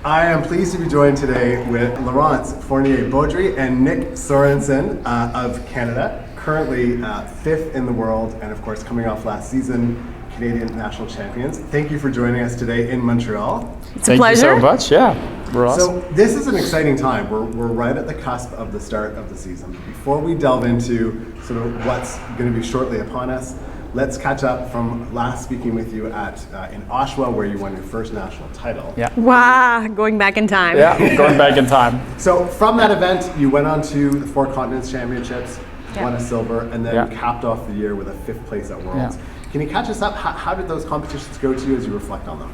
I am pleased to be joined today with Laurence, Fournier Beaudry and Nick Soerensen of Canada, currently 5th in the world and of course coming off last season, Canadian National Champions. Thank you for joining us today in Montreal. It's a pleasure. Thank you so much, yeah. We're awesome. So this is an exciting time. We're right at the cusp of the start of the season. Before we delve into sort of what's going to be shortly upon us, let's catch up from last speaking with you at in Oshawa, where you won your first national title. Yeah. Wow, going back in time. Yeah, going back in time. So from that event, you went on to the Four Continents Championships, Yeah. won a silver, and then Yeah. capped off the year with a 5th place at Worlds. Yeah. Can you catch us up? How did those competitions go to you as you reflect on them?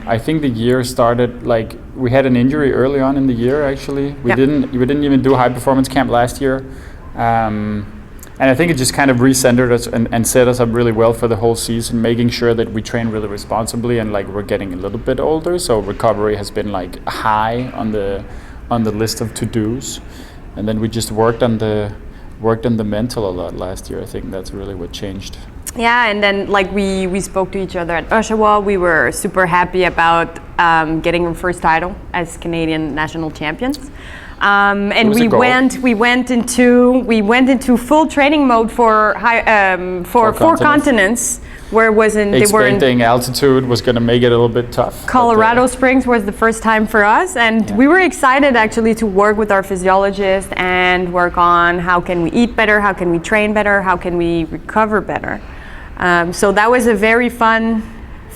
I think the year started like we had an injury early on in the year. Actually, we didn't even do a high performance camp last year, and I think it just kind of recentered us and set us up really well for the whole season, making sure that we train really responsibly and like we're getting a little bit older, so recovery has been like high on the list of to-dos, and then we just worked on the mental a lot last year. I think that's really what changed. Yeah, and then like we spoke to each other at Oshawa. We were super happy about getting our first title as Canadian national champions. And we went into full training mode for four continents, where Expecting altitude was going to make it a little bit tough. Colorado Springs was the first time for us, and we were excited actually to work with our physiologist and work on how can we eat better, how can we train better, how can we recover better. So that was a very fun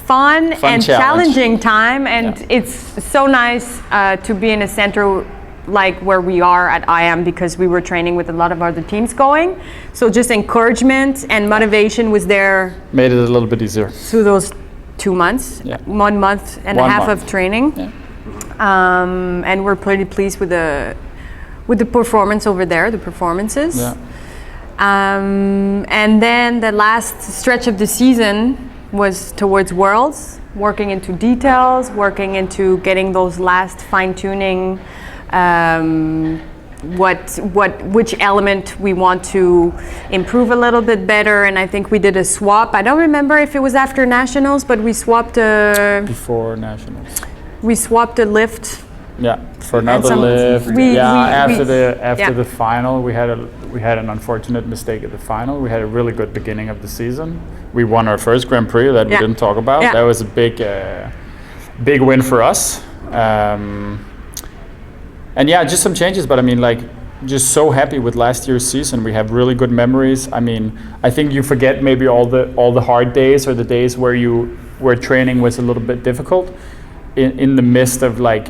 and challenging time, and it's so nice to be in a center like where we are at IAM, because we were training with a lot of other teams going. So just encouragement and motivation was there. Made it a little bit easier. Through those 2 months, 1 month and a half of training. Yeah. And we're pretty pleased with the performance over there, the performances. Yeah. And then the last stretch of the season was towards Worlds, working into details, working into getting those last fine-tuning, which element we want to improve a little bit better. And I think we did a swap. I don't remember if it was after Nationals, but we swapped before Nationals. We swapped a lift. Yeah, for another lift. After the final, we had an unfortunate mistake at the final. We had a really good beginning of the season. We won our first Grand Prix that we didn't talk about. Yeah. That was a big win for us. And yeah, just some changes, but I mean, like, just so happy with last year's season. We have really good memories. I mean, I think you forget maybe all the hard days or the days where training was a little bit difficult, in the midst of like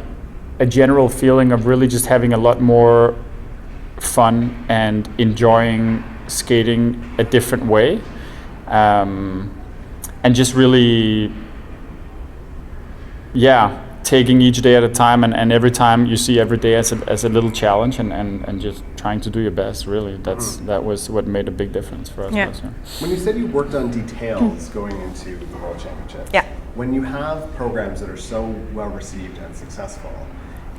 a general feeling of really just having a lot more fun and enjoying skating a different way, and just really, taking each day at a time, and every time you see every day as a little challenge, and just trying to do your best. Really, that was what made a big difference for us. Yeah. When you said you worked on details going into the World Championships, when you have programs that are so well received and successful,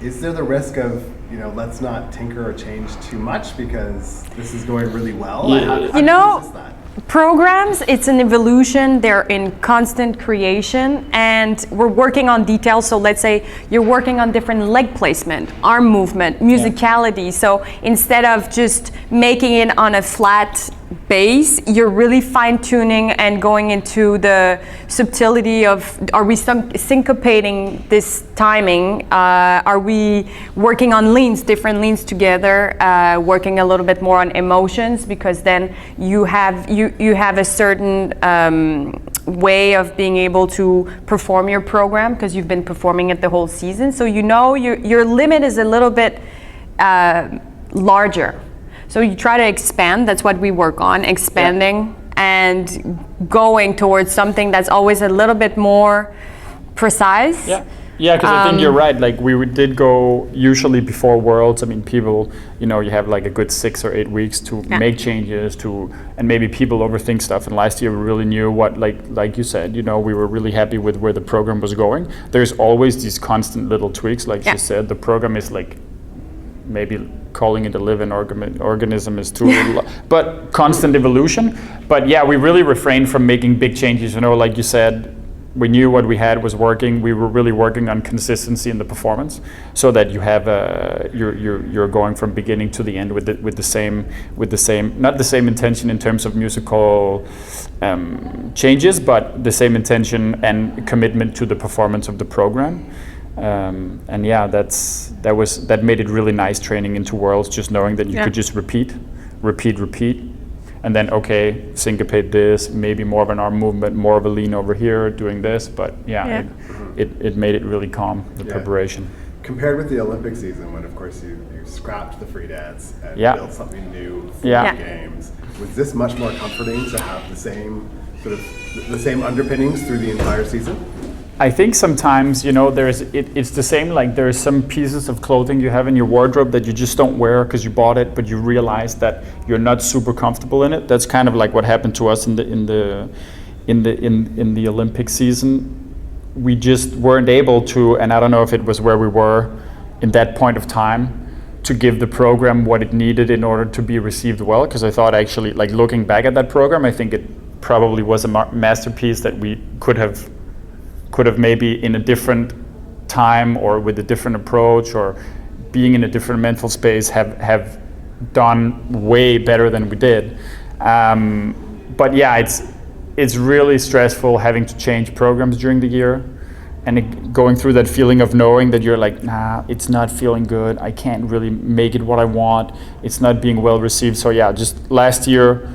is there the risk of, let's not tinker or change too much because this is going really well? Yeah. How do you resist that? Programs, it's an evolution. They're in constant creation, and we're working on details. So let's say you're working on different leg placement, arm movement, musicality. So instead of just making it on a flat base, you're really fine-tuning and going into the subtlety of, are we syncopating this timing? Are we working on leans, different leans together, working a little bit more on emotions, because then you have a certain way of being able to perform your program because you've been performing it the whole season. So your limit is a little bit larger. So you try to expand. That's what we work on, expanding and going towards something that's always a little bit more precise. Yeah, because I think you're right. Like we did go usually before Worlds. I mean, people, you have like a good 6 or 8 weeks to make changes and maybe people overthink stuff. And last year we really knew what, like you said, we were really happy with where the program was going. There's always these constant little tweaks, like you said. The program is like, maybe calling it a living organism is too little, but constant evolution. But yeah, we really refrain from making big changes. Like you said, we knew what we had was working. We were really working on consistency in the performance, so that you have you're going from beginning to the end with the same not the same intention in terms of musical changes, but the same intention and commitment to the performance of the program. And yeah, that made it really nice training into Worlds, just knowing that you could just repeat, and then syncopate this, maybe more of an arm movement, more of a lean over here, doing this. But it made it really calm, the preparation. Compared with the Olympic season, when of course you scrapped the free dance and built something new for the games, was this much more comforting to have the same sort of the same underpinnings through the entire season? I think sometimes, it's the same, like there are some pieces of clothing you have in your wardrobe that you just don't wear because you bought it, but you realize that you're not super comfortable in it. That's kind of like what happened to us in the Olympic season. We just weren't able to, and I don't know if it was where we were in that point of time, to give the program what it needed in order to be received well, because I thought actually, like looking back at that program, I think it probably was a masterpiece that we could have maybe in a different time or with a different approach or being in a different mental space have done way better than we did. But yeah, it's really stressful having to change programs during the year and going through that feeling of knowing that you're like, nah, it's not feeling good. I can't really make it what I want. It's not being well received. So yeah, just last year,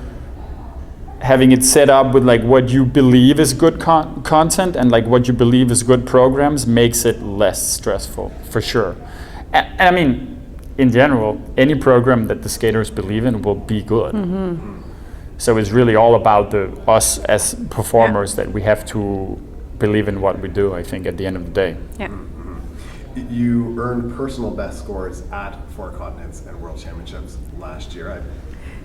having it set up with like what you believe is good content and like what you believe is good programs makes it less stressful, for sure. And I mean, in general, any program that the skaters believe in will be good. Mm-hmm. So it's really all about us as performers that we have to believe in what we do, I think, at the end of the day. Yeah. Mm-hmm. You earned personal best scores at Four Continents and World Championships last year.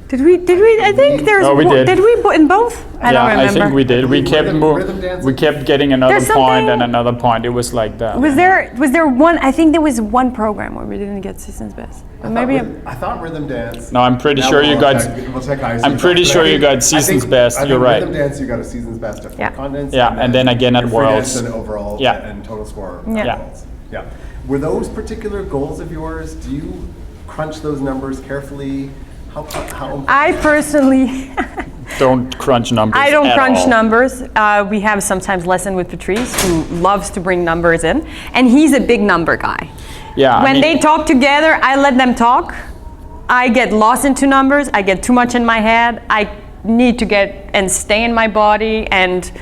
Did we? I think there's. No, we did. Did we in both? I don't remember. I think we did. We kept getting another point and another point. It was like that. Was there one? I think there was one program where we didn't get season's best. I thought rhythm dance. No, I'm pretty sure you got. We'll check IC. I'm pretty sure you got season's best. You're right. Rhythm dance, you got a season's best at Four Continents. Yeah, and then again at Worlds. And overall and total score. At Worlds. Yeah. Were those particular goals of yours? Do you crunch those numbers carefully? How I personally don't crunch numbers. I don't crunch all. numbers. We have sometimes lesson with Patrice, who loves to bring numbers in, and he's a big number guy. Yeah. When they talk together, I let them talk. I get lost into numbers. I get too much in my head. I need to get and stay in my body, and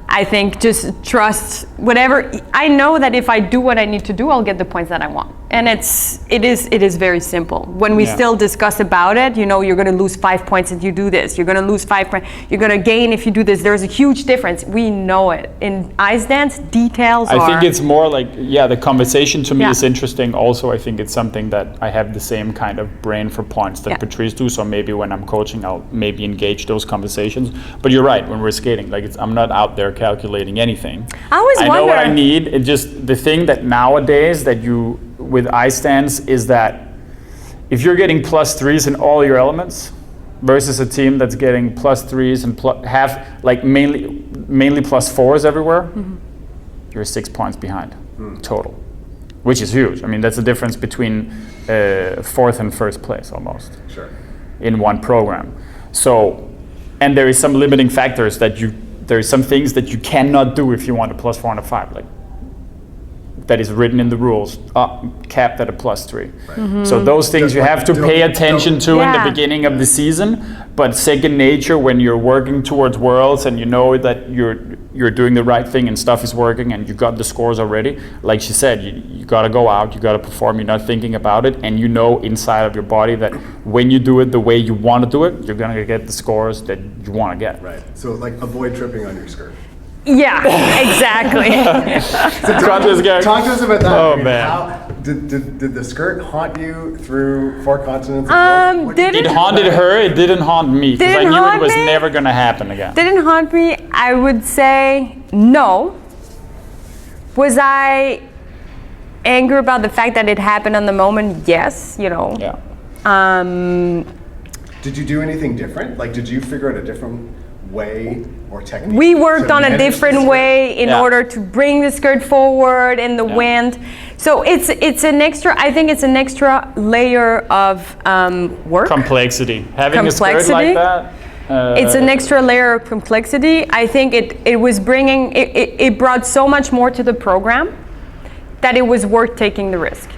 I think just trust whatever. I know that if I do what I need to do, I'll get the points that I want. And it is very simple. When we still discuss about it, you're going to lose 5 points if you do this. You're going to lose 5 points. You're going to gain if you do this. There's a huge difference. We know it. In ice dance, details I think it's more like, the conversation to me is interesting. Also, I think it's something that I have the same kind of brain for points that Patrice do. So maybe when I'm coaching, I'll maybe engage those conversations. But you're right, when we're skating, I'm not out there calculating anything. I know what I need. It's just the thing that nowadays that you... with ice dance is that if you're getting +3s in all your elements versus a team that's getting +3s and mainly +4s everywhere, you're 6 points behind total, which is huge. I mean, that's the difference between fourth and first place almost in one program. So, and there is some limiting factors there is some things that you cannot do if you want a +4 and a 5, that is written in the rules, capped at a +3. Right. Mm-hmm. So those things you have to pay attention to in the beginning of the season, but second nature when you're working towards Worlds and you know that you're doing the right thing and stuff is working and you got the scores already. Like she said, you got to go out, you got to perform, you're not thinking about it, and you know inside of your body that when you do it the way you want to do it, you're going to get the scores that you want to get. Right. So avoid tripping on your skirt. Yeah, exactly. So talk to us about that. Oh, man. Did the skirt haunt you through Four Continents? It haunted her, it didn't haunt me, because I knew it was never going to happen again. Didn't haunt me, I would say no. Was I angry about the fact that it happened on the moment? Yes, Did you do anything different? Did you figure out a different way or technique? We worked to on a manage the different skirt? way in order to bring the skirt forward in the wind. So it's an extra. I think it's an extra layer of work. Complexity. Having a skirt like that. It's an extra layer of complexity. I think it was bringing. It brought so much more to the program that it was worth taking the risk.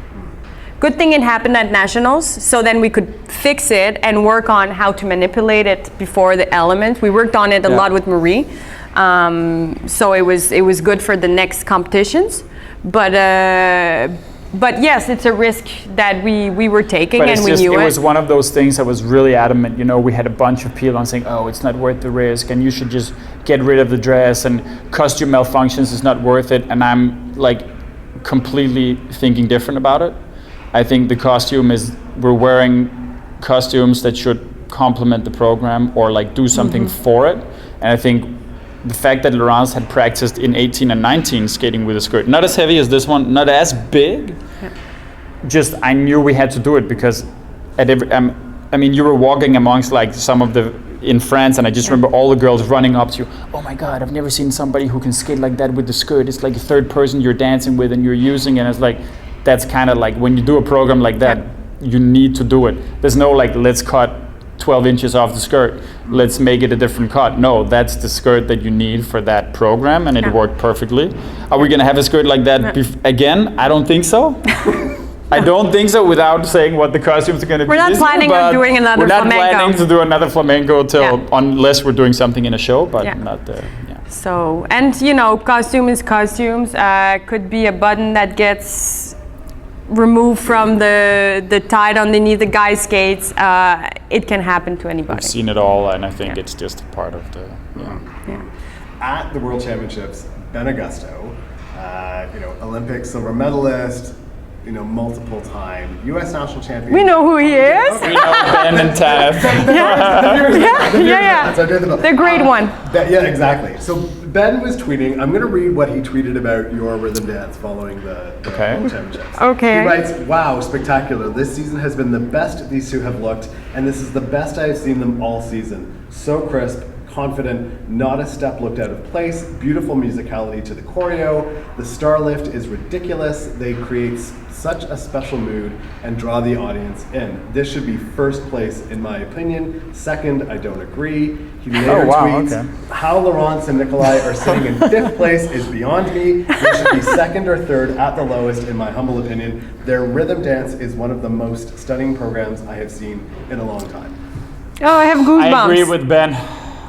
Good thing it happened at Nationals, so then we could fix it and work on how to manipulate it before the element. We worked on it a lot with Marie, so it was good for the next competitions. But yes, it's a risk that we were taking, but and we knew it. It was one of those things that was really adamant. You know, we had a bunch of people on saying, "Oh, it's not worth the risk, and you should just get rid of the dress, and costume malfunctions is not worth it." And I'm like completely thinking different about it. I think the costume we're wearing costumes that should complement the program or like do something for it. And I think the fact that Laurence had practiced in 18 and 19 skating with a skirt, not as heavy as this one, not as big, just I knew we had to do it because at every, I mean, you were walking amongst like some of the, in France, and I just remember all the girls running up to you, "Oh my God, I've never seen somebody who can skate like that with the skirt. It's like a third person you're dancing with and you're using," and it's like, that's kind of like when you do a program like that, you need to do it. There's no like, let's cut 12 inches off the skirt, let's make it a different cut. No, that's the skirt that you need for that program, and it worked perfectly. Are we gonna have a skirt like that again? I don't think so. I don't think so, without saying what the costumes are gonna be. We're not planning on doing another flamenco. We're not planning to do another flamenco unless we're doing something in a show, but not So, and you know, costume is costumes. Could be a button that gets removed from the tide underneath the guy's skates. It can happen to anybody. We've seen it all, and I think it's just a part of the. At the World Championships, Ben Augusto, Olympic silver medalist, multiple time U.S. national champion. We know who he is. We know Ben and Taff. The great one. Yeah, exactly. So Ben was tweeting. I'm going to read what he tweeted about your rhythm dance following the World Championships. Okay. He writes, "Wow, spectacular. This season has been the best these two have looked, and this is the best I have seen them all season. So crisp, confident, not a step looked out of place, beautiful musicality to the choreo. The star lift is ridiculous. They create such a special mood and draw the audience in. This should be first place in my opinion. Second, I don't agree." He later tweets, "How Laurence and Nikolaj are sitting in fifth place is beyond me. They should be second or third at the lowest in my humble opinion. Their rhythm dance is one of the most stunning programs I have seen in a long time." Oh, I have goosebumps.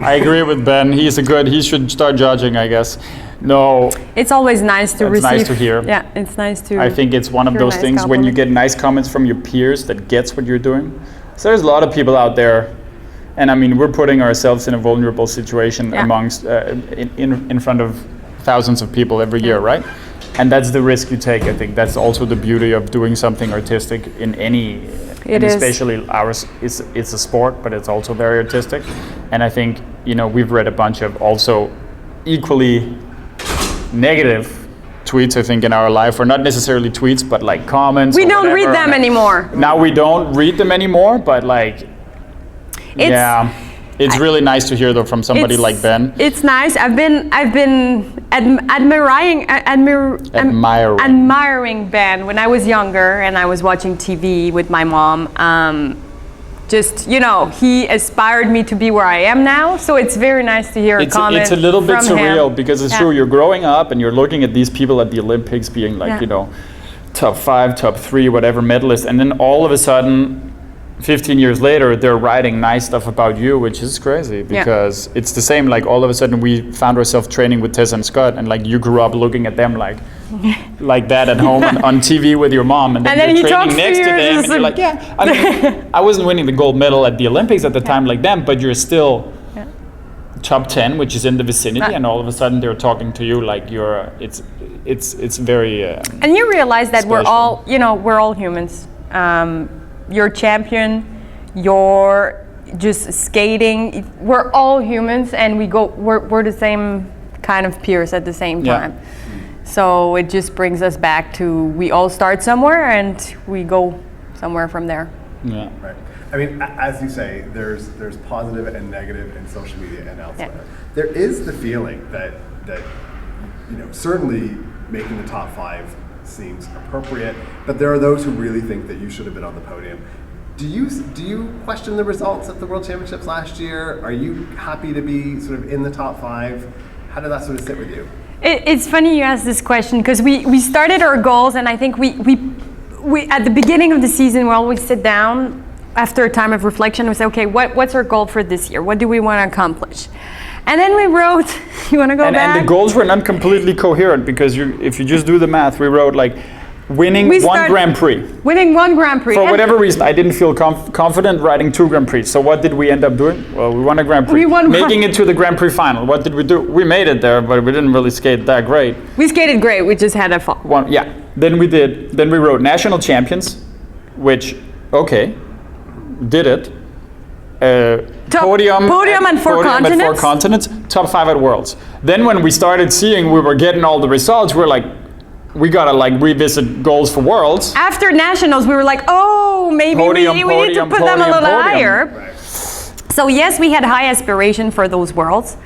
I agree with Ben. He should start judging, I guess. No. It's always nice to receive. It's nice to hear. Yeah, it's nice to. I think it's one of those things when you get nice comments from your peers that gets what you're doing. So there's a lot of people out there, and I mean, we're putting ourselves in a vulnerable situation amongst, in front of thousands of people every year, right? And that's the risk you take. I think that's also the beauty of doing something artistic in any. Especially ours, it's a sport, but it's also very artistic. And I think, we've read a bunch of also equally negative tweets, I think, in our life, or not necessarily tweets, but like comments. We don't read them anymore. Now we don't read them anymore, but like, it's really nice to hear though from somebody like Ben. It's nice. I've been admiring Ben when I was younger and I was watching TV with my mom. He inspired me to be where I am now. So it's very nice to hear a comment. It's a little bit surreal him. Because it's true. You're growing up and you're looking at these people at the Olympics being like, top 5, top 3, whatever medalists, and then all of a sudden, 15 years later, they're writing nice stuff about you, which is crazy because it's the same. Like all of a sudden, we found ourselves training with Tessa and Scott, and like you grew up looking at them like that at home on TV with your mom, and then you're training next to them, and you're like, I mean, I wasn't winning the gold medal at the Olympics at the time like them, but you're still top 10, which is in the vicinity, and all of a sudden they're talking to you like you're. It's very. And you realize that special. we're all humans. You're champion, you're just skating. We're all humans, and we're the same kind of peers at the same time. So it just brings us back to we all start somewhere and we go somewhere from there. Yeah. Right. I mean, as you say, there's positive and negative in social media and elsewhere. Yeah. There is the feeling that certainly making the top 5 seems appropriate, but there are those who really think that you should have been on the podium. Do you question the results of the World Championships last year? Are you happy to be sort of in the top 5? How did that sort of sit with you? It's funny you ask this question because we started our goals, and I think we at the beginning of the season we always sit down after a time of reflection. We say, okay, what's our goal for this year? What do we want to accomplish? And then we wrote. You want to go back? And the goals were not completely coherent because if you just do the math, we wrote like winning one Grand Prix. Winning 1 Grand Prix. For whatever reason, I didn't feel confident writing 2 Grand Prix. So what did we end up doing? Well, we won a Grand Prix. We won Making it to the Grand Prix Final. What did we do? We made it there, but we didn't really skate that great. We skated great. We just had a fall. Then we wrote national champions, which, okay, did it. Podium and 4 continents. Top 5 at Worlds. Then when we started seeing we were getting all the results, we're like, we gotta like revisit goals for Worlds. After Nationals, we were like, oh, maybe we need to put them a little higher. Right. So yes, we had high aspiration for those Worlds.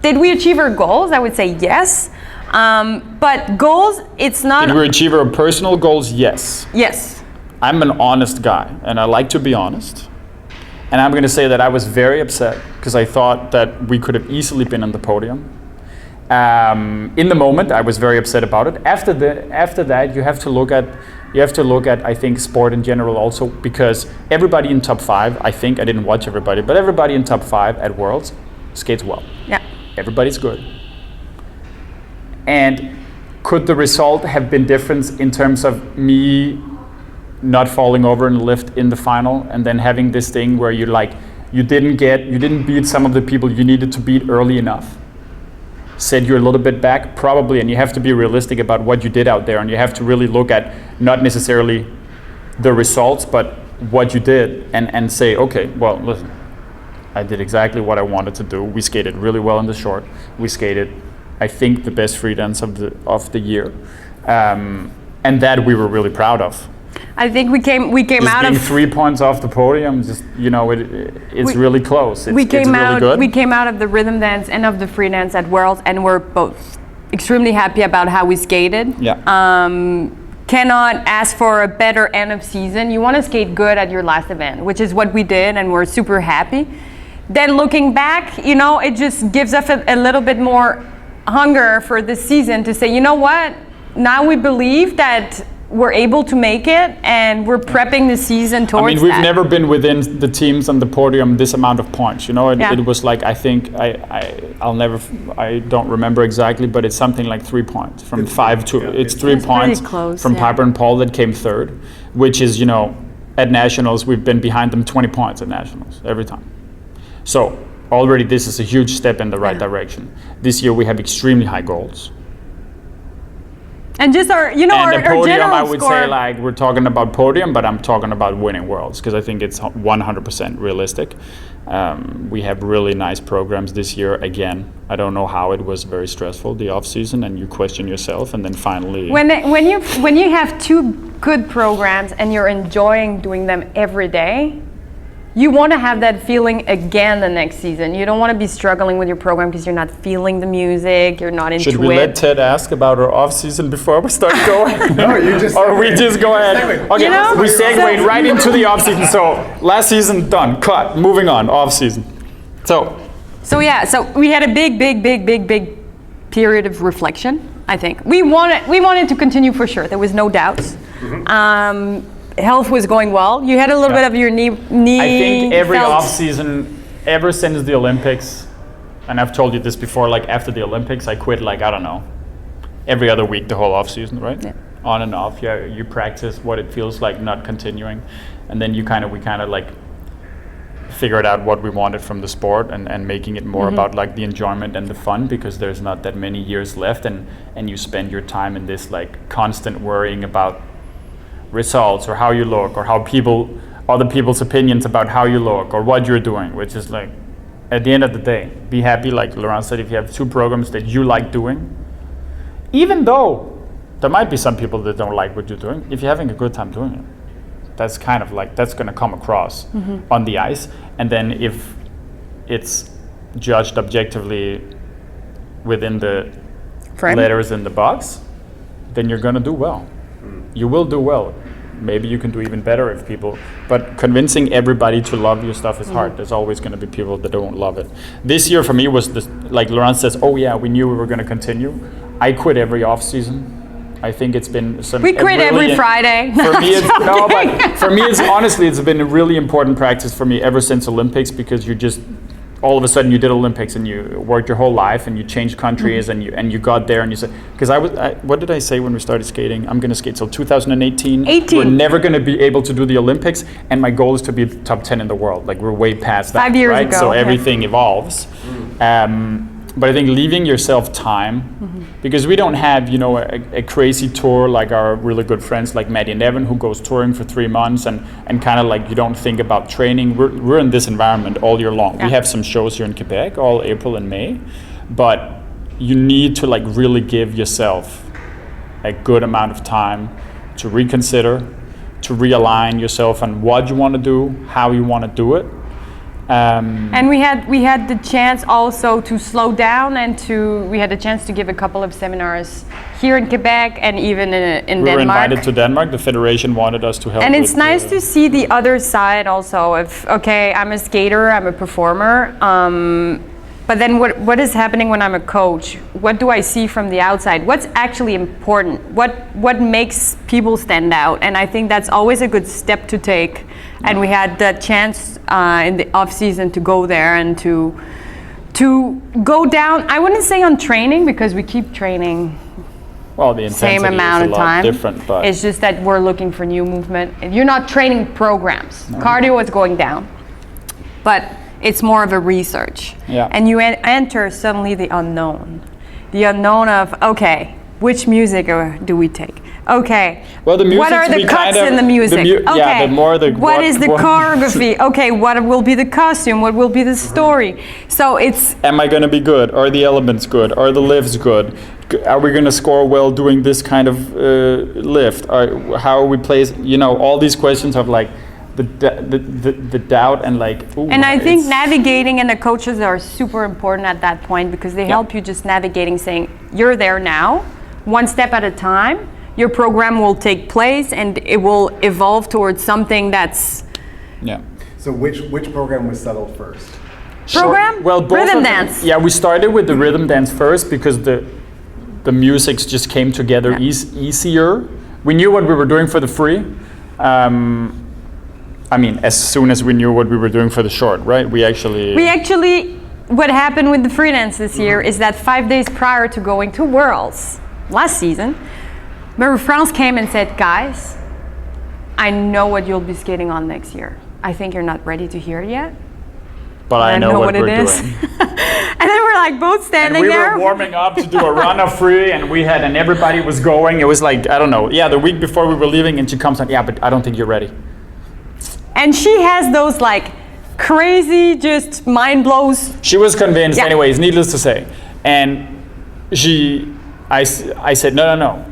Did we achieve our goals? I would say yes. But goals, it's not. Did we achieve our personal goals? Yes. Yes. I'm an honest guy, and I like to be honest. And I'm going to say that I was very upset because I thought that we could have easily been on the podium. In the moment, I was very upset about it. After that, you have to look at I think sport in general also, because everybody in top 5, I think I didn't watch everybody, but everybody in top 5 at Worlds skates well. Yeah. Everybody's good. And could the result have been different in terms of me not falling over in the lift in the final and then having this thing where you didn't beat some of the people you needed to beat early enough? Set you a little bit back? Probably, and you have to be realistic about what you did out there, and you have to really look at not necessarily the results, but what you did and say, okay, well, listen, I did exactly what I wanted to do. We skated really well in the short. We skated, I think, the best free dance of the year, and that we were really proud of. I think we came just out being of 3 points off the podium. It's really close. It's really good. We came out of the rhythm dance and of the free dance at Worlds, and we're both extremely happy about how we skated. Yeah. Cannot ask for a better end of season. You want to skate good at your last event, which is what we did, and we're super happy. Then looking back, it just gives us a little bit more hunger for this season to say, you know what? Now we believe that we're able to make it, and we're prepping the season towards that. I mean, we've never been within the teams on the podium this amount of points. It was like, I think I don't remember exactly, but it's something like 3 points from 5 to. It's 3 points close, from Piper and Paul that came third, which is at Nationals we've been behind them 20 points at Nationals every time. So already this is a huge step in the right direction. This year we have extremely high goals. And just our podium, general I would score. say like we're talking about podium, but I'm talking about winning Worlds because I think it's 100% realistic. We have really nice programs this year. Again, I don't know how it was very stressful the off season, and you question yourself, and then finally. When you have 2 good programs and you're enjoying doing them every day, you want to have that feeling again the next season. You don't want to be struggling with your program because you're not feeling the music, you're not into it. Should we let Ted ask about our off season before we start going? No, you just. Or we just go ahead. Okay, we segued right into the off season. So last season done, cut, moving on, off season. So we had a big period of reflection. I think we wanted to continue for sure. There was no doubts. Mm-hmm. Health was going well. You had a little bit of your knee. I think every off season, ever since the Olympics, and I've told you this before, like after the Olympics, I quit like, I don't know, every other week the whole off season, right? Yeah. On and off. Yeah, you practice what it feels like not continuing, and then we kind of like figured out what we wanted from the sport and making it more about like the enjoyment and the fun, because there's not that many years left, and you spend your time in this like constant worrying about results or how you look or how other people's opinions about how you look or what you're doing, which is like, at the end of the day, be happy, like Laurence said, if you have 2 programs that you like doing, even though there might be some people that don't like what you're doing, if you're having a good time doing it, That's kind of like, that's going to come across on the ice. And then if it's judged objectively within the Frame. letters in the box, then you're going to do well. You will do well. Maybe you can do even better if people, but convincing everybody to love your stuff is hard. There's always going to be people that don't love it. This year for me was this, like Laurence says, oh yeah, we knew we were going to continue. I quit every off season. I think it's been some. We quit every Friday. For me, it's no, but for me, it's honestly, it's been a really important practice for me ever since Olympics, because you just all of a sudden you did Olympics and you worked your whole life and you changed countries and you got there and you said, because what did I say when we started skating? I'm going to skate till 2018. We're never going to be able to do the Olympics, and my goal is to be top 10 in the world. Like, we're way past that. 5 years right? ago. So everything evolves. But I think leaving yourself time, because we don't have, you know, a crazy tour like our really good friends like Maddie and Evan, who goes touring for 3 months and kind of like you don't think about training. We're in this environment all year long. We have some shows here in Quebec all April and May, but you need to like really give yourself a good amount of time to reconsider, to realign yourself on what you want to do, how you want to do it. And we had the chance also to slow down, and we had the chance to give a couple of seminars here in Quebec and even in Denmark. We were invited to Denmark. The federation wanted us to help. And it's nice to see the other side also of, okay, I'm a skater, I'm a performer, but then what is happening when I'm a coach? What do I see from the outside? What's actually important? What makes people stand out? And I think that's always a good step to take. And we had the chance in the off season to go there and to go down. I wouldn't say on training, because we keep training. Well, the intensity same amount is a of lot time. different, but it's just that we're looking for new movement. You're not training programs. No. Cardio is going down, but it's more of a research. Yeah. And you enter suddenly the unknown of, okay, which music do we take? Okay. Well, the music. What are the cuts in the music? Okay. Yeah, the more the. What is the choreography? Okay. What will be the costume? What will be the story? So it's. Am I going to be good? Are the elements good? Are the lifts good? Are we going to score well doing this kind of lift? How are we placed? You know, all these questions of like the doubt and like. Ooh, and I think navigating and the coaches are super important at that point, because they help you just navigating, saying you're there now, one step at a time. Your program will take place and it will evolve towards something that's. Yeah. So which program was settled first? Program? Well, both rhythm of them. dance. Yeah, we started with the rhythm dance first because the musics just came together easier. We knew what we were doing for the free. I mean, as soon as we knew what we were doing for the short, right? We actually, what happened with the free dance this year is that 5 days prior to going to Worlds last season, France came and said, guys, I know what you'll be skating on next year. I think you're not ready to hear it yet. But I know what we're is. doing. And then we're like both standing there. We were warming up to do a run of free, and everybody was going. It was like, I don't know, the week before we were leaving, and she comes on, but I don't think you're ready. And she has those like crazy, just mind blows. She was convinced, anyways, needless to say. And I said, no.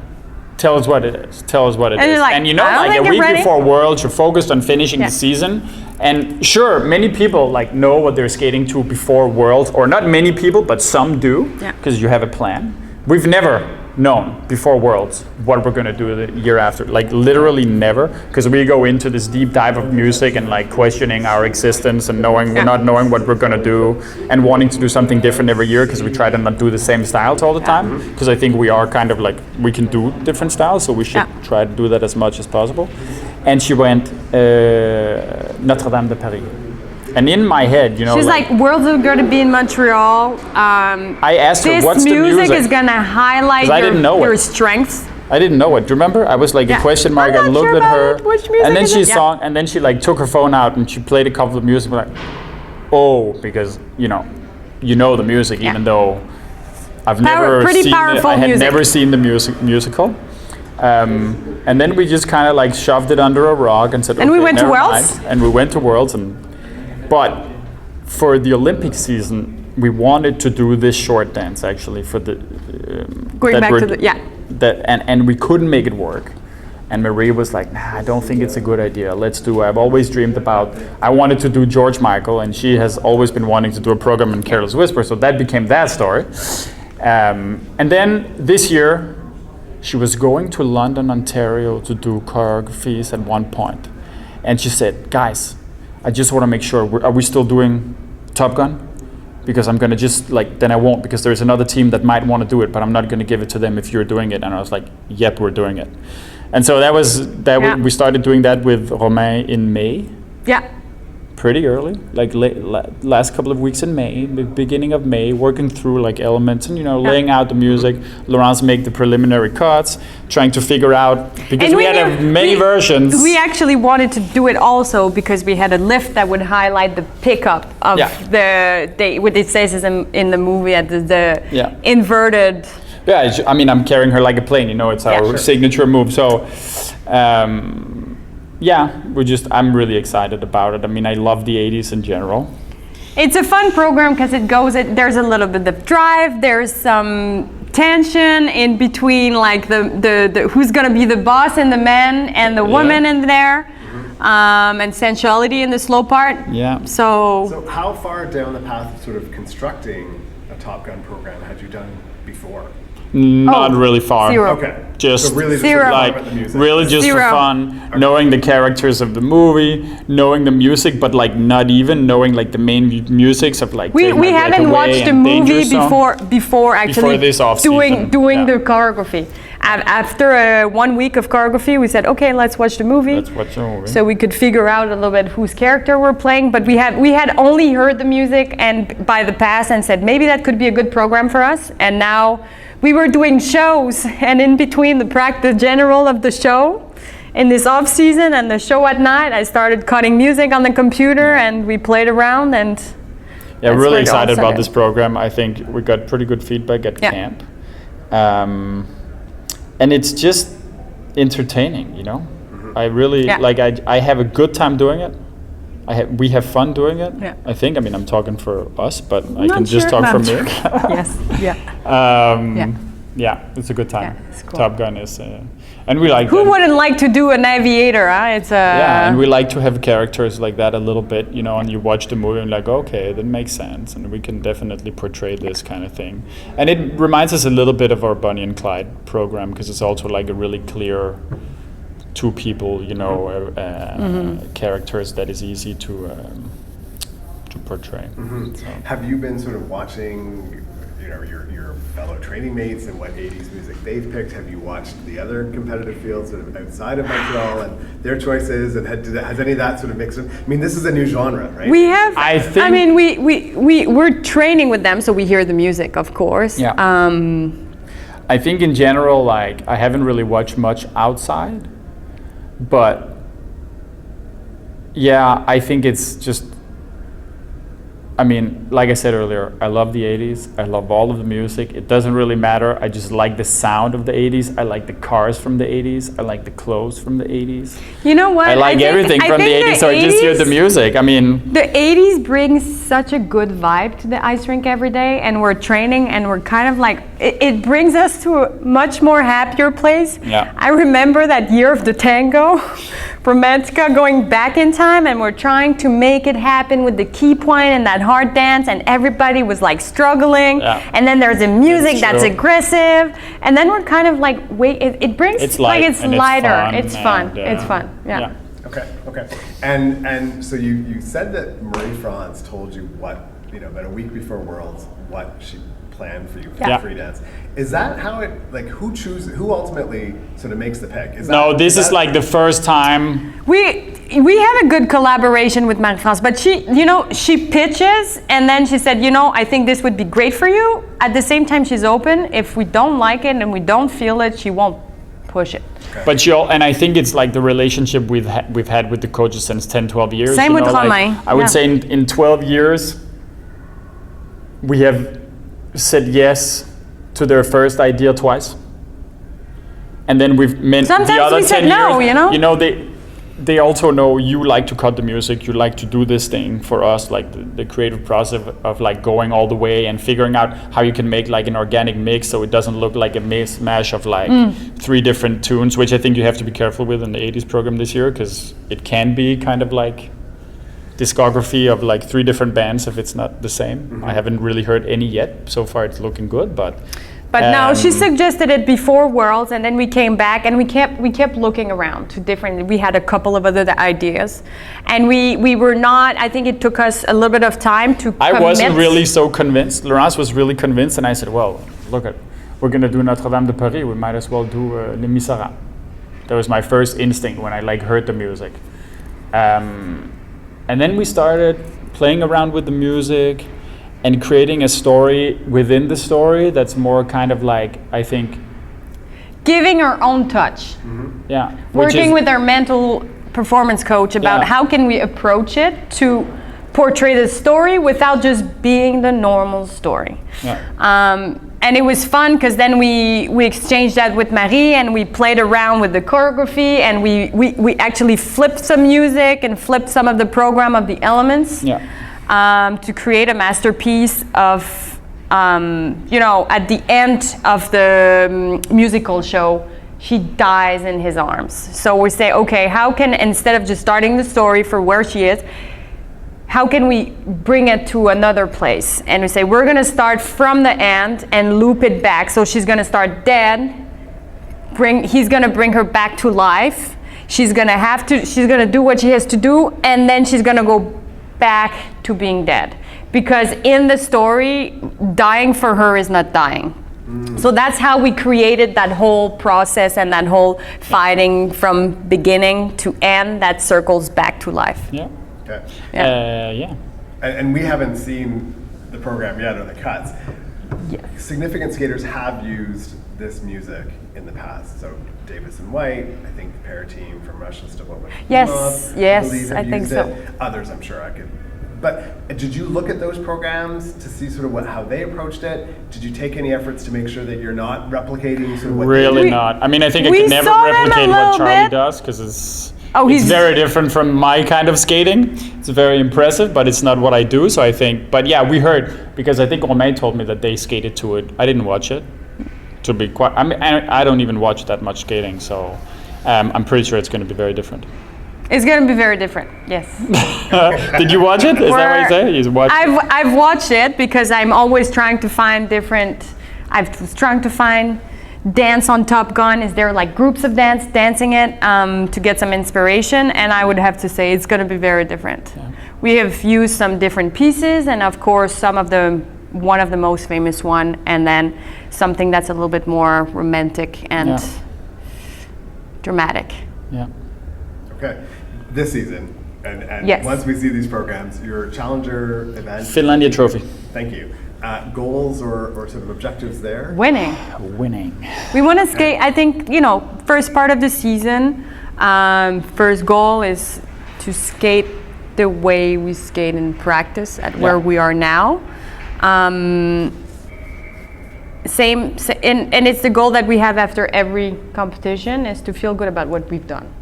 Tell us what it is. And like, and you know, like a week before Worlds, you're focused on finishing the season. And sure, many people like know what they're skating to before Worlds, or not many people, but some do, because you have a plan. We've never known before Worlds what we're going to do the year after. Like literally never, because we go into this deep dive of music and like questioning our existence and not knowing what we're going to do and wanting to do something different every year, because we try to not do the same styles all the time, because I think we are kind of like, we can do different styles, so we should try to do that as much as possible. And she went Notre Dame de Paris. And in my head, you know, she's like Worlds are going to be in Montreal. I asked her, what's the music? This music is going to highlight your strengths. I didn't know it. Do you remember? I was like a question mark. I looked at her, and then she sang, and then she like took her phone out and she played a couple of music. Like, because you know the music, even though I've never seen it. I had never seen the musical. And then we just kind of like shoved it under a rock and said, and we went to Worlds. And we went to Worlds, but for the Olympic season, we wanted to do this short dance actually for the going back to the and we couldn't make it work And Marie was like, nah, I don't think it's a good idea. Let's do, I've always dreamed about, I wanted to do George Michael, and she has always been wanting to do a program in Careless Whisper, so that became that story. And then this year, she was going to London, Ontario to do choreographies at one point. And she said, guys, I just want to make sure, are we still doing Top Gun? Because I'm gonna just then I won't, because there's another team that might want to do it, but I'm not gonna give it to them if you're doing it. And I was like, yep, we're doing it. And so that was we started doing that with Romain in May. Yeah. Pretty early, last couple of weeks in May, the beginning of May, working through elements and laying out the music. Laurence make the preliminary cuts, trying to figure out, because we had many versions. We actually wanted to do it also because we had a lift that would highlight the pickup of what it says is in the movie at the inverted. Yeah, I mean, I'm carrying her like a plane, it's our signature move. So. I'm really excited about it. I mean, I love the 80s in general. It's a fun program because there's a little bit of drive, there's some tension in between, the who's gonna be the boss and the man and the woman in there, and sensuality in the slow part. Yeah. So how far down the path of sort of constructing a Top Gun program had you done before? Not really far. Zero. Okay. Just so really zero. Really just Zero. for fun, knowing the characters of the movie, knowing the music, but not even knowing the main musics of we haven't watched the movie before actually this doing the choreography. After 1 week of choreography, we said, okay, let's watch the movie. Let's watch the movie. So we could figure out a little bit whose character we're playing, but we had only heard the music and by the past and said maybe that could be a good program for us. And now we were doing shows, and in between the general of the show, in this off season and the show at night, I started cutting music on the computer and we played around. And really excited about this program. I think we got pretty good feedback at camp. And it's just entertaining, I really I have a good time doing it. We have fun doing it. Yeah. I think. I mean, I'm talking for us, but I can just talk for me. Yes. Yeah. Yeah, it's a good time. Yeah, it's cool. Top Gun is, and we like. Who wouldn't like to do an aviator? Huh? It's and we like to have characters like that a little bit, and you watch the movie and okay, that makes sense, and we can definitely portray this kind of thing. And it reminds us a little bit of our Bonnie and Clyde program, because it's also a really clear two people, characters that is easy to portray. Mm-hmm. So. Have you been sort of watching, your fellow training mates and what 80s music they've picked? Have you watched the other competitive fields sort of outside of Montreal and their choices? And has any of that sort of mixed in? I mean, this is a new genre, right? We have. We're training with them, so we hear the music, of course. Yeah. I think in general, I haven't really watched much outside. But I think it's just, like I said earlier, I love the 80s. I love all of the music. It doesn't really matter. I just like the sound of the 80s. I like the cars from the 80s. I like the clothes from the 80s. You know what? I like everything from the 80s, so I just hear the music. The 80s brings such a good vibe to the ice rink every day, and we're training, and we're kind of it brings us to a much more happier place. Yeah. I remember that year of the tango, Romantica, going back in time, and we're trying to make it happen with the key point and that hard dance, and everybody was struggling. Yeah. And then there's a music that's aggressive, and then we're kind of wait, it brings it's light, it's lighter. It's fun. It's fun. Yeah. Okay. And so you said that Marie France told you what, about a week before Worlds, what she planned for you for the free dance. Is that how it, who ultimately sort of makes the pick? This is the first time. We have a good collaboration with Marie-France, but she pitches, and then she said, I think this would be great for you. At the same time, she's open. If we don't like it and we don't feel it, she won't push it. Okay. But and I think it's the relationship we've had with the coaches since 10, 12 years. Same with Romain. I would say in 12 years, we have said yes to their first idea twice, and then we've meant sometimes the other we 10 said no, years. they also know you like to cut the music, you like to do this thing for us, like the creative process of like going all the way and figuring out how you can make like an organic mix so it doesn't look like a mash of like 3 different tunes, which I think you have to be careful with in the 80s program this year, because it can be kind of like discography of like 3 different bands if it's not the same. I haven't really heard any yet. So far it's looking good, but no, she suggested it before Worlds, and then we came back and we kept looking around to different. We had a couple of other ideas, and we were not. I think it took us a little bit of time to. I wasn't really so convinced. Laurence was really convinced, and I said, "Well, look at, we're gonna do Notre Dame de Paris. We might as well do Les Misérables." That was my first instinct when I like heard the music, and then we started playing around with the music and creating a story within the story that's more kind of like, I think, giving our own touch. Yeah. Working with our mental performance coach about how can we approach it to portray the story without just being the normal story. Yeah. And it was fun because then we exchanged that with Marie, and we played around with the choreography, and we actually flipped some music and flipped some of the program of the elements. Yeah. To create a masterpiece of, at the end of the musical show, she dies in his arms. So we say, okay, how can, instead of just starting the story for where she is, how can we bring it to another place? And we say, we're gonna start from the end and loop it back. So she's gonna start dead, he's gonna bring her back to life. She's gonna do what she has to do, and then she's gonna go back to being dead, because in the story, dying for her is not dying. So that's how we created that whole process and that whole fighting from beginning to end that circles back to life. Yeah. Okay. Yeah. And we haven't seen the program yet, or the cuts. Yes. Significant skaters have used this music in the past. So Davis and White, I think the pair team from Russia still went with Yes, I I think so. Others, I'm sure I could. But did you look at those programs to see sort of how they approached it? Did you take any efforts to make sure that you're not replicating sort of what Really they do? not. I mean, I think I we could never saw them a replicate what little Charlie bit. does, because it's He's very different from my kind of skating. It's very impressive, but it's not what I do. So I think, but yeah, we heard, because I think Romain told me that they skated to it. I didn't watch it. To be quite, I mean, I don't even watch that much skating, so I'm pretty sure it's going to be very different. It's going to be very different. Yes. Did you watch it? Is that what you say? You watched it? I've watched it because I'm always trying to find different. I was trying to find dance on Top Gun. Is there like groups of dancing it to get some inspiration? And I would have to say it's going to be very different. Yeah. We have used some different pieces, and of course one of the most famous one, and then something that's a little bit more romantic and dramatic. Yeah. Okay. This season, and yes. Once we see these programs, your challenger event. Finlandia Trophy. Thank you. Goals or sort of objectives there? Winning. We want to skate, I think, first part of the season, first goal is to skate the way we skate in practice at where we are now. And it's the goal that we have after every competition, is to feel good about what we've done.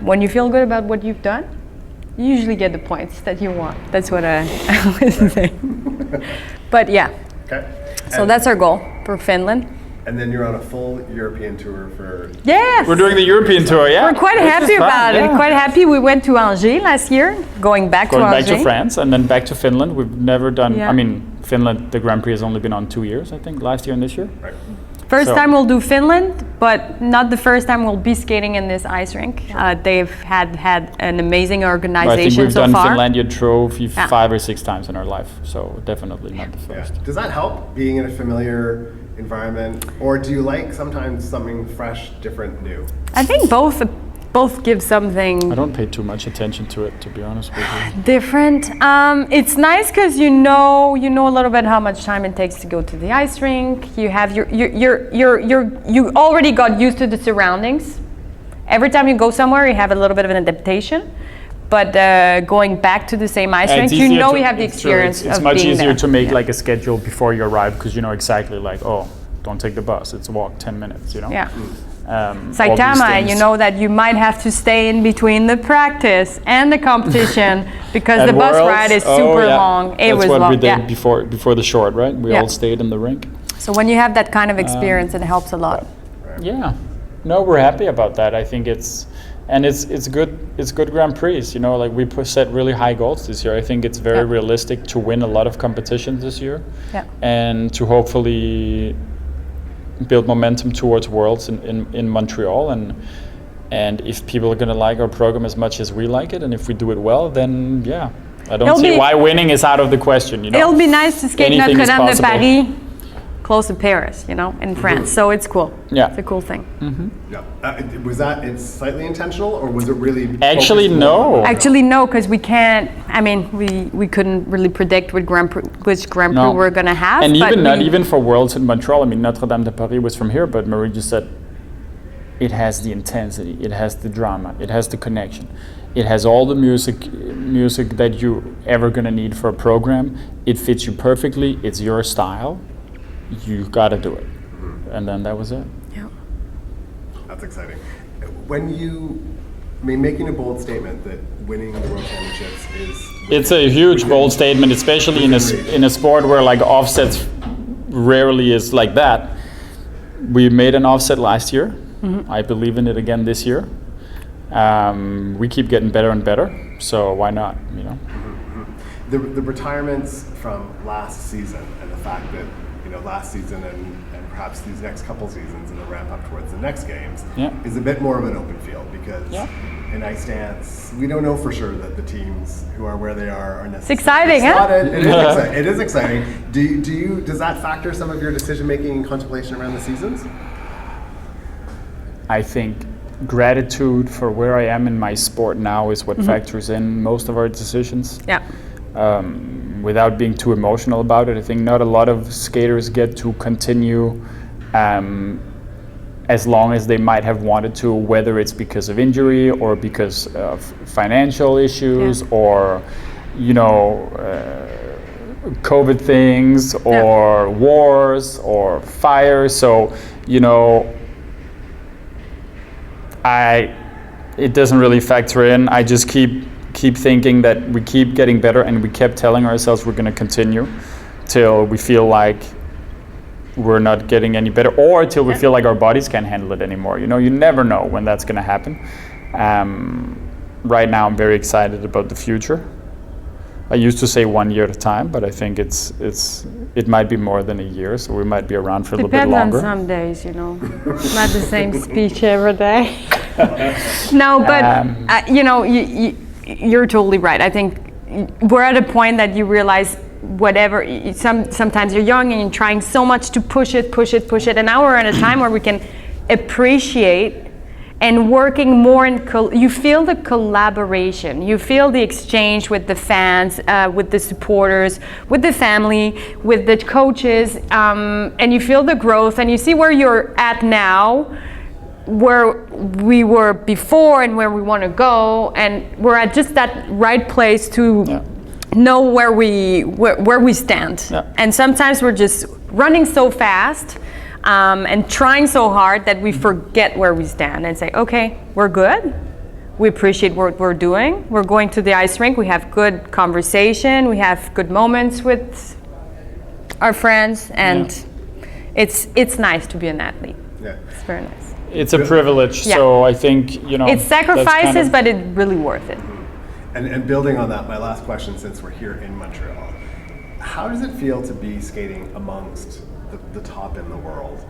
When you feel good about what you've done, you usually get the points that you want. That's what I always say. But yeah. Okay. So that's our goal for Finland. And then you're on a full European tour for... Yes! We're doing the European tour, yeah. We're quite happy about it. Quite happy. We went to Angers last year, going back to France, and then back to Finland. We've never done... I mean, Finland, the Grand Prix has only been on 2 years, I think, last year and this year. Right. First time we'll do Finland, but not the first time we'll be skating in this ice rink. They've had an amazing organization so far. I think we've done Finlandia Trophy 5 or 6 times in our life, so definitely not the first. Yeah. Does that help, being in a familiar environment, or do you like sometimes something fresh, different, new? I think both give something. I don't pay too much attention to it, to be honest with you. Different. It's nice because you know a little bit how much time it takes to go to the ice rink. You have you already got used to the surroundings. Every time you go somewhere, you have a little bit of an adaptation. But going back to the same ice rink, you have the experience of being there. It's much easier to make like a schedule before you arrive, because you know exactly like, oh, don't take the bus, it's walk 10 minutes, Yeah. Saitama, you know that you might have to stay in between the practice and the competition because the bus ride is super long. That's what we did before the short, right? We all stayed in the rink. So when you have that kind of experience, it helps a lot. Yeah, no, we're happy about that. I think it's good. It's good Grand Prix. You know, like we set really high goals this year. I think it's very realistic to win a lot of competitions this year, and to hopefully build momentum towards Worlds in Montreal. And if people are gonna like our program as much as we like it, and if we do it well, then I don't see why winning is out of the question. You know, it'll be nice to skate Notre Dame de Paris close to Paris, you know, in France. So it's cool. Yeah, it's a cool thing. Was that slightly intentional, or was it really? Actually, no. Actually, no, because we can't. I mean, we couldn't really predict which Grand Prix we're gonna have. And even not even for Worlds in Montreal. I mean, Notre Dame de Paris was from here, but Marie just said it has the intensity, it has the drama, it has the connection, it has all the music that you ever gonna need for a program. It fits you perfectly. It's your style. You got to do it. And then that was it. Yeah. That's exciting. Making a bold statement that winning the World Championships is... It's a huge bold statement, especially in a sport where like offsets rarely is like that. We made an offset last year. I believe in it again this year. We keep getting better and better, so why not, you know? The retirements from last season and the fact that last season and perhaps these next couple seasons and the ramp up towards the next games is a bit more of an open field because in ice dance we don't know for sure that the teams who are where they are necessarily. It's exciting, huh? It is exciting. Does that factor some of your decision making and contemplation around the seasons? I think gratitude for where I am in my sport now is what factors in most of our decisions. Yeah. Without being too emotional about it, I think not a lot of skaters get to continue as long as they might have wanted to, whether it's because of injury or because of financial issues or, COVID things or wars or fires. So, it doesn't really factor in. I just keep thinking that we keep getting better, and we kept telling ourselves we're going to continue till we feel like we're not getting any better, or till we feel like our bodies can't handle it anymore. You never know when that's going to happen. Right now I'm very excited about the future. I used to say 1 year at a time, but I think it might be more than a year, so we might be around for a little bit longer. Depends on some days, not the same speech every day. No, but you're totally right. I think we're at a point that you realize sometimes you're young and you're trying so much to push it, and now we're at a time where we can appreciate and working more you feel the collaboration, you feel the exchange with the fans, with the supporters, with the family, with the coaches, and you feel the growth, and you see where you're at now, where we were before and where we want to go, and we're at just that right place to know where we stand. And sometimes we're just running so fast and trying so hard that we forget where we stand and say, okay, we're good, we appreciate what we're doing, we're going to the ice rink, we have good conversation, we have good moments with our friends, and it's nice to be an athlete. It's very nice. It's a privilege, so I think, it's sacrifices, but it's really worth it. And building on that, my last question, since we're here in Montreal, how does it feel to be skating amongst the top in the world?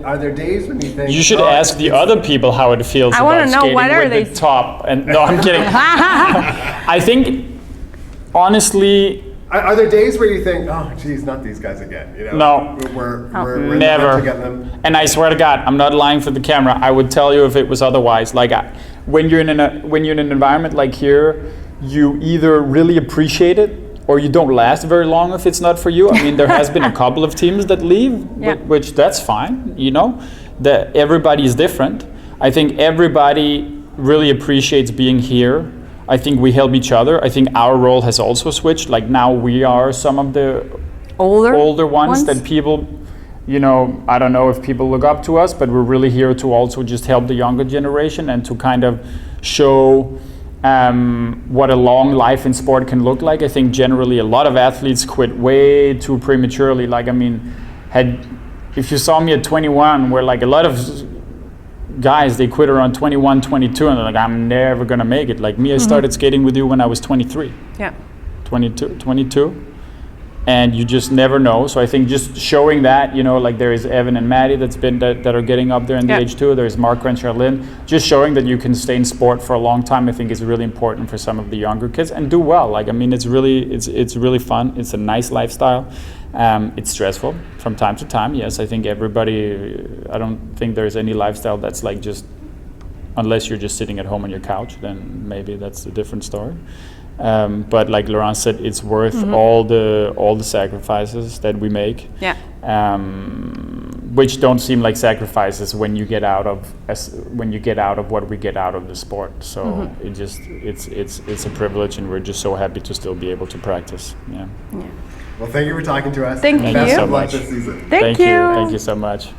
Are there days when you think... You should ask the other people how it feels about skating with the top. And no, I'm kidding. I think, honestly... Are there days where you think, oh, geez, not these guys again? No, we're never. To get them. And I swear to God, I'm not lying for the camera. I would tell you if it was otherwise. Like when you're in an environment like here, you either really appreciate it or you don't last very long if it's not for you. I mean, there has been a couple of teams that leave, which that's fine. That everybody is different. I think everybody really appreciates being here. I think we help each other. I think our role has also switched. Like now we are some of the older ones that people you know, I don't know if people look up to us, but we're really here to also just help the younger generation and to kind of show what a long life in sport can look like. I think generally a lot of athletes quit way too prematurely. Like, I mean, if you saw me at 21, where like a lot of guys, they quit around 21, 22, and they're like, I'm never gonna make it. Like me, I started skating with you when I was 23. Yeah. 22. And you just never know. So I think just showing that, you know, like there is Evan and Maddie that are getting up there in the age too. There's Mark and Charlene. Just showing that you can stay in sport for a long time, I think is really important for some of the younger kids and do well. Like, I mean, it's really fun. It's a nice lifestyle. It's stressful from time to time. Yes, I think I don't think there's any lifestyle that's like just, unless you're just sitting at home on your couch, then maybe that's a different story. But like Laurence said, it's worth all the sacrifices that we make. Yeah. Which don't seem like sacrifices when you get out of what we get out of the sport. So it's a privilege, and we're just so happy to still be able to practice. Yeah. Well, thank you for talking to us. Thank you. Best so of luck much. this season. Thank you. Thank you so much.